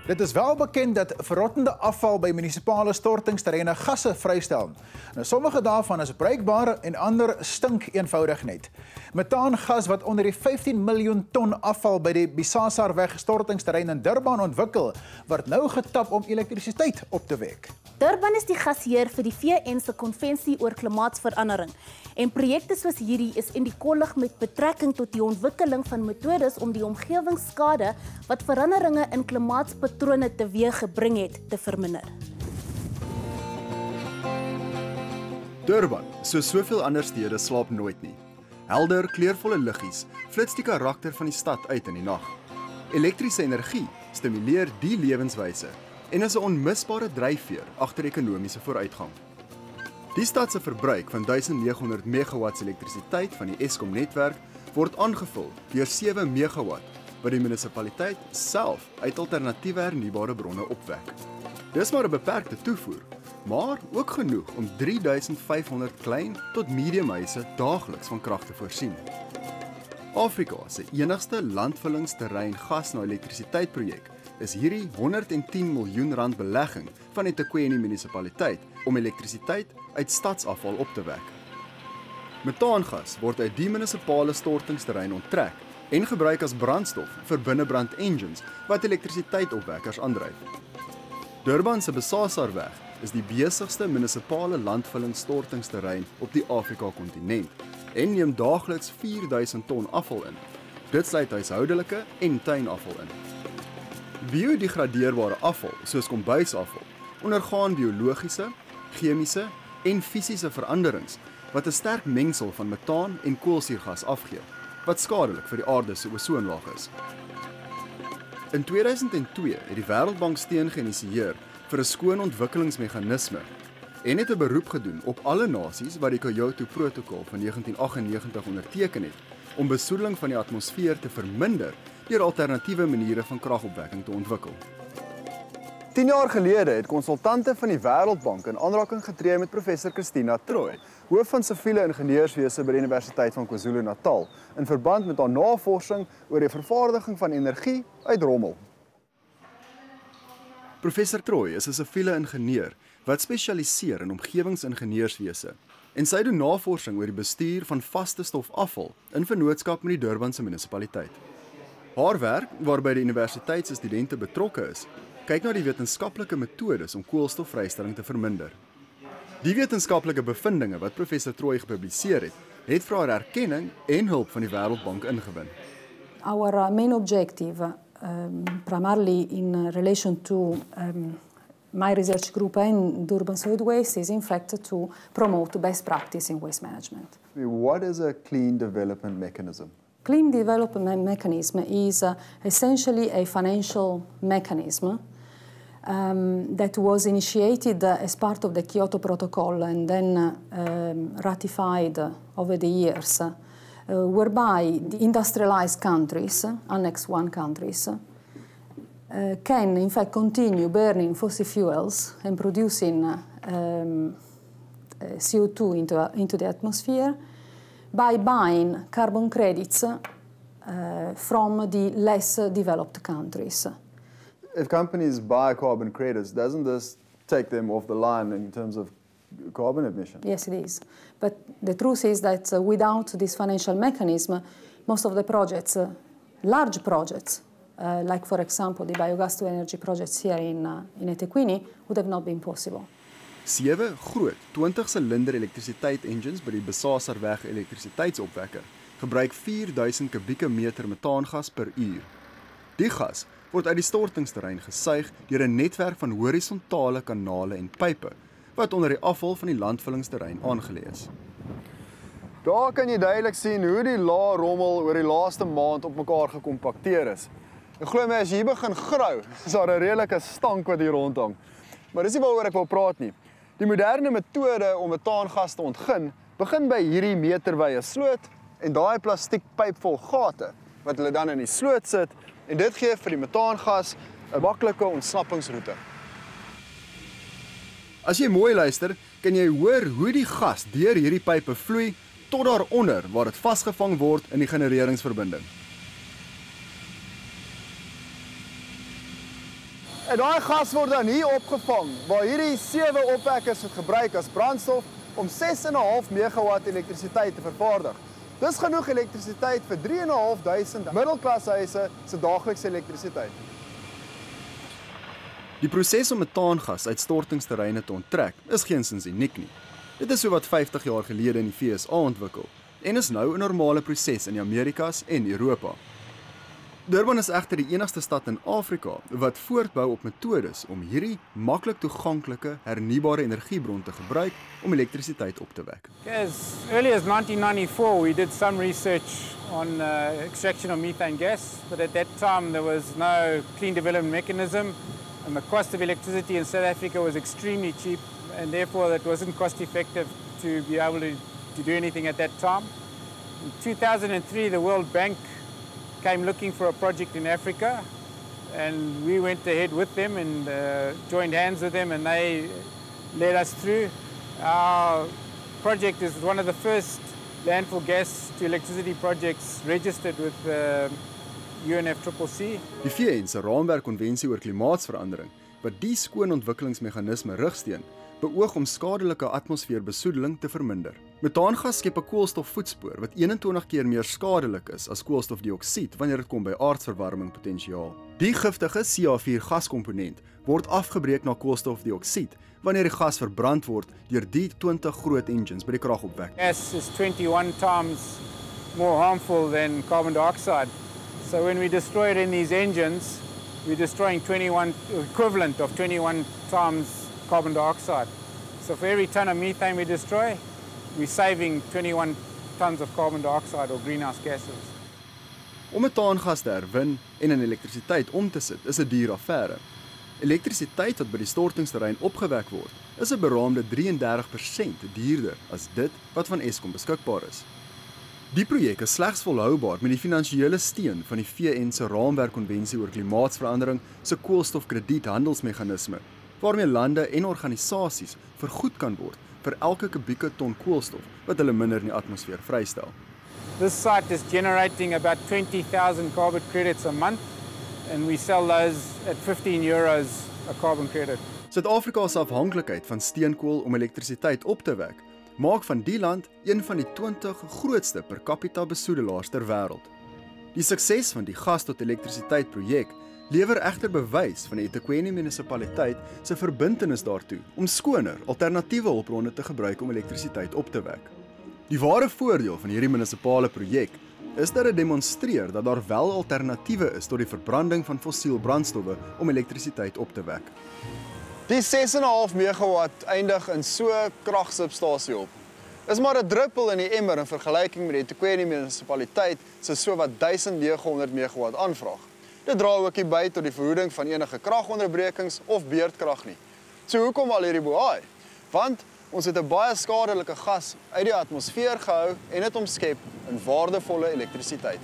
Dit is wel bekend dat verrottende afval by munisipale stortingsterreine gasse vrystel. Nou, sommige daarvan is bruikbaar en ander stink eenvoudig net. Metaangas wat onder die 15 miljoen ton afval by die Bisasarweg stortingsterrein in Durban ontwikkel, word nou getap om elektrisiteit op te wek. Durban is die gasheer vir die VN se konvensie oor klimaatsverandering. En projekte soos hierdie is in die kollig met betrekking tot die ontwikkeling van metodes om die omgewingsskade wat veranderinge in klimaatspatrone teweeggebring het, te verminder. Durban, soos soveel ander stede, slaap nooit nie. Helder, kleurvolle liggies flits die karakter van die stad uit in die nag. Elektriese energie stimuleer die lewenswyse en is 'n onmisbare dryfveer agter ekonomiese vooruitgang. Die stad se verbruik van 1900 megawatts elektrisiteit van die Eskom-netwerk word aangevul deur 7 megawatt wat die munisipaliteit self uit alternatiewe hernubare bronne opwek. Dis maar 'n beperkte toevoer, maar ook genoeg om 3500 klein tot medium huise daagliks van krag te voorsien. Afrika se enigste landvullingsterrein gas na elektrisiteit projek is hierdie 110 miljoen rand belegging van die eThekwini munisipaliteit om elektrisiteit uit stadsafval op te wek. Metaangas word uit die munisipale stortingsterrein onttrek en gebruik as brandstof vir binnebrand engines wat elektrisiteitopwekkers aandryf. Durban se Bisasarweg is die besigste munisipale landvullingsstortingsterrein op die Afrika-kontinent en neem daagliks 4000 ton afval in. Dit sluit huishoudelike en tuinafval in. Biodegradeerbare afval, soos kombuisafval, ondergaan biologiese, chemiese en fisiese veranderings wat 'n sterk mengsel van metaan en koolsuurgas afgee, wat skadelik vir die aarde se ozonlaag is. In 2002 het die Wêreldbank steun geïnisieer vir 'n skoon ontwikkelingsmeganisme en het 'n beroep gedoen op alle nasies wat die Kyoto-protokol van 1998 onderteken het om besoedeling van die atmosfeer te verminder deur alternatiewe maniere van kragopwekking te ontwikkel. 10 jaar gelede het konsultante van die Wêreldbank in aanraking getree met professor Christina Troy, hoof van siviele ingenieurswese by die Universiteit van KwaZulu-Natal, in verband met haar navorsing oor die vervaardiging van energie uit rommel. Professor Troy is 'n siviele ingenieur wat spesialiseer in omgewingsingenieurswese en sy doen navorsing oor die bestuur van vaste stofafval in vennootskap met die Durbanse munisipaliteit. Haar werk, waarby die universiteit se studente betrokke is, kyk na die wetenskaplike metodes om koolstofvrystelling te verminder. Die wetenskaplike bevindinge wat professor Troy gepubliseer het vir haar erkenning en hulp van die Wêreldbank ingewin. Our main objective, primarily in relation to my research group and Durban Solid Waste, is in fact to promote best practice in waste management. What is a clean development mechanism? Clean development mechanism is essentially a financial mechanism that was initiated as part of the Kyoto Protocol and then ratified over the years, whereby the industrialized countries, Annex I countries, can in fact continue burning fossil fuels and producing CO2 into the atmosphere by buying carbon credits from the less developed countries. If companies buy carbon credits, doesn't this take them off the line in terms of carbon emission? Yes, it is. But the truth is that without this financial mechanism, most of the projects, large projects, like for example the biogas to energy projects here in eThekwini, would have not been possible. 7 groot 20-silinder elektrisiteit-engines by die Bisasarweg elektrisiteitsopwekker gebruik 4000 kubieke meter metaangas per uur. Die gas word uit die stortingsterrein gesuig deur 'n netwerk van horisontale kanale en pype wat onder die afval van die landvullingsterrein aangelê is. Daar kan jy duidelik sien hoe die lae rommel oor die laaste maand op mekaar gekompakteer is. En glo my, as jy hier begin grou, is daar 'n redelike stank wat hier rondhang. Maar dis nie waaroor ek wil praat nie. Die moderne metode om metaangas te ontgin, begin by hierdie meterwye sloot en daai plastiek pyp vol gate wat hulle dan in die sloot sit en dit gee vir die metaangas 'n maklike ontsnappingsroete. As jy mooi luister, kan jy hoor hoe die gas deur hierdie pype vloei tot daaronder waar dit vasgevang word in die genereringsverbinding. En daai gas word dan hier opgevang, waar hierdie 7 opwekkers het gebruik as brandstof om 6,5 megawatt elektrisiteit te vervaardig. Dis genoeg elektrisiteit vir 3.500 middelklashuise se daaglikse elektrisiteit. Die proses om metaangas uit stortingsterreine te onttrek is geensins uniek nie. Dit is so wat 50 jaar gelede in die VSA ontwikkel en is nou 'n normale proses in die Amerikas en Europa. Durban is egter die enigste stad in Afrika wat voortbou op metodes om hierdie maklik toeganklike hernubare energiebron te gebruik om elektrisiteit op te wek. As early as 1994, we did some research on extraction of methane gas, but at that time there was no clean development mechanism, and the cost of electricity in South Africa was extremely cheap, and therefore it wasn't cost effective to be able to do anything at that time. In 2003, the World Bank came looking for a project in Africa, and we went ahead with them and joined hands with them, and they led us through. Our project is one of the first landfill gas to electricity projects registered with UNFCCC. Die VN se raamwerkkonvensie oor klimaatsverandering, wat die skoon ontwikkelingsmeganisme rugsteun, beoog om skadelike atmosfeerbesoedeling te verminder. Metaangas skep 'n koolstofvoetspoor wat 21 keer meer skadelik is as koolstofdioksied wanneer dit kom by aardverwarming potensiaal. Die giftige CH4 gaskomponent word afgebreek na koolstofdioksied wanneer die gas verbrand word deur die 20 groot engines by die kragopwek. Gas is 21 times more harmful than carbon dioxide. So when we destroy it in these engines, we're destroying equivalent of 21 times carbon dioxide. So for every ton of methane we destroy, we're saving 21 tons of carbon dioxide or greenhouse gases. Om metaangas te herwin en in elektrisiteit om te sit, is 'n duur affære. Elektrisiteit wat by die stortingsterrein opgewek word, is 'n beraamde 33% duurder as dit wat van Eskom beskikbaar is. Die projek is slegs volhoubaar met die finansiële steun van die VN se raamwerkkonvensie oor klimaatsverandering se koolstofkrediethandelsmeganisme, waarmee lande en organisasies vergoed kan word vir elke kubieke ton koolstof wat hulle minder in die atmosfeer vrystel. This site is generating about 20,000 carbon credits a month, and we sell those at €15 a carbon credit. Suid-Afrika se afhanklikheid van steenkool om elektrisiteit op te wek, maak van die land een van die 20 grootste per capita besoedelaars ter wêreld. Die sukses van die gas tot elektrisiteit projek lewer egter bewys van die eThekwini munisipaliteit se verbintenis daartoe om skoner alternatiewe hulpbronne te gebruik om elektrisiteit op te wek. Die ware voordeel van hierdie munisipale projek is dat dit demonstreer dat daar wel alternatiewe is tot die verbranding van fossiel brandstowwe om elektrisiteit op te wek. Die 6,5 megawatt eindig in so 'n kragsubstasie op. Is maar 'n druppel in die emmer in vergelyking met die eThekwini munisipaliteit se sowat 1900 megawatt aanvraag. Dit dra ook nie by tot die verhoeding van enige kragonderbrekings of beurtkrag nie. So hoekom al hierdie boei? Want ons het 'n baie skadelike gas uit die atmosfeer gehou en dit omskep in waardevolle elektrisiteit.